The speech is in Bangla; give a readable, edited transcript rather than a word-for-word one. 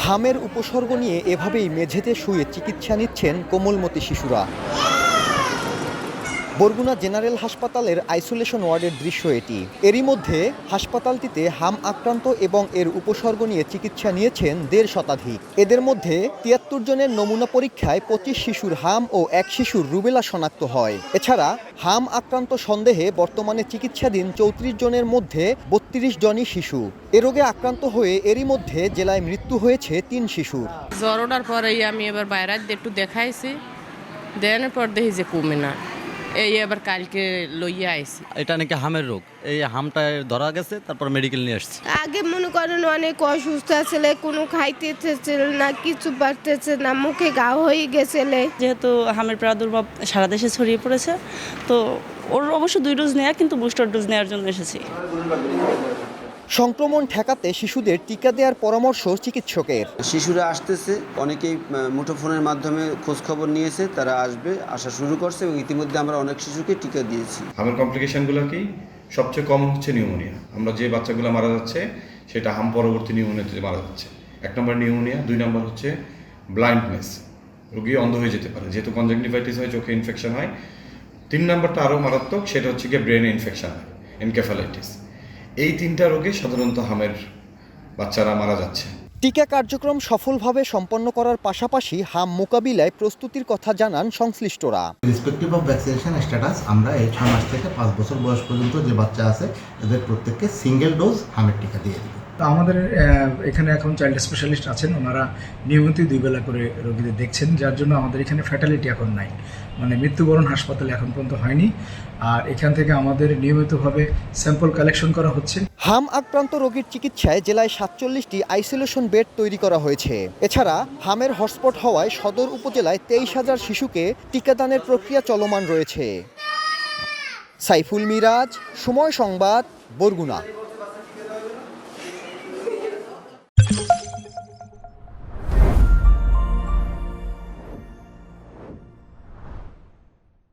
হামের উপসর্গ নিয়ে এভাবেই মেঝেতে শুয়ে চিকিৎসা নিচ্ছেন কোমলমতি শিশুরা। বরগুনা জেনারেল হাসপাতালের আইসোলেশন ওয়ার্ডের দৃশ্য এটি। এরই মধ্যে হাসপাতালটিতে হাম আক্রান্ত এবং এর উপসর্গ নিয়ে চিকিৎসা নিয়েছেন ১.৫ শতাধিক। এদের মধ্যে ৭৩ জনের নমুনা পরীক্ষায় ২৫ শিশুর হাম ও ১ শিশুর রুবেলা শনাক্ত হয়। এছাড়া হাম আক্রান্ত সন্দেহে বর্তমানে চিকিৎসাধীন ৩৪ জনের মধ্যে ৩২ জনই শিশু। এ রোগে আক্রান্ত হয়ে এরই মধ্যে জেলায় মৃত্যু হয়েছে ৩ শিশুর। জ্বর ওঠার পরেই আমি এবার বাইরে একটু দেখাইছি, দেওয়ার পর দেখি যে কমে না, এই এবার কালকে লইয়া আইছি। এটা নাকি হামের রোগ, এই হামটা ধরা গেছে, তারপর মেডিকেল নিয়ে আসছে। আগে মনে করেন অনেক অসুস্থ ছিল, কোনো খাইতেছিল না, কিছু পারতেছে না, মুখে ঘা হয়ে গেছিল। যেহেতু হামের প্রাদুর্ভাব সারা দেশে ছড়িয়ে পড়েছে, তো ওর অবশ্য 2 ডোজ নেওয়া, কিন্তু বুস্টার ডোজ নেওয়ার জন্য এসেছি। সংক্রমণ ঠেকাতে শিশুদের টিকা দেওয়ার পরামর্শ চিকিৎসকের। শিশুরা আসতেছে, অনেকেই মুঠোফোনের মাধ্যমে খোঁজ খবর নিয়েছে, তারা আসা শুরু করছে এবং ইতিমধ্যে আমরা অনেক শিশুকে টিকা দিয়েছি। হামের কমপ্লিকেশনগুলো কি? সবচেয়ে কম হচ্ছে নিউমোনিয়া। আমরা যে বাচ্চাগুলো মারা যাচ্ছে সেটা হাম পরবর্তী নিউমোনিয়াতে মারা যাচ্ছে। 1 নম্বর নিউমোনিয়া, 2 নম্বর হচ্ছে ব্লাইন্ডনেস, রোগী অন্ধ হয়ে যেতে পারে যেহেতু কনজাংটিভাইটিস হয়, চোখে ইনফেকশন হয়। 3 নম্বরটা আরও মারাত্মক, সেটা হচ্ছে গিয়ে ব্রেনে ইনফেকশন হয়, এনকেফালাইটিস। এই 3টা রোগে সাধারণত হামের বাচ্চারা মারা যাচ্ছে। টিকা কার্যক্রম সফলভাবে সম্পন্ন করার পাশাপাশি হাম মোকাবিলায় প্রস্তুতির কথা জানান সংশ্লিষ্টরা। রেসপেক্টিভ অফ ভ্যাকসিনেশন স্ট্যাটাস, আমরা এই 6 মাস থেকে 5 বছর বয়স পর্যন্ত যে বাচ্চা আছে এদের প্রত্যেককে সিঙ্গেল ডোজ হামের টিকা দিয়ে দিব। আমাদের এখানে এখন চাইল্ড স্পেশালিস্ট আছেন, ওনারা নিয়মিত 2 বেলা করে রোগীদের দেখছেন, যার জন্য আমাদের এখানে ফ্যাটালিটি এখন নাই, মানে মৃত্যুবরণ হাসপাতালে এখন পর্যন্ত হয়নি। আর এখান থেকে আমাদের নিয়মিতভাবে স্যাম্পল কালেকশন করা হচ্ছে। হাম আক্রান্ত রোগীর চিকিৎসায় জেলায় 47টি আইসোলেশন বেড তৈরি করা হয়েছে। এছাড়া হামের হটস্পট হওয়ায় সদর উপজেলায় 23,000 শিশুকে টিকাদানের প্রক্রিয়া চলমান রয়েছে। সাইফুল মিরাজ, সময় সংবাদ, বরগুনা।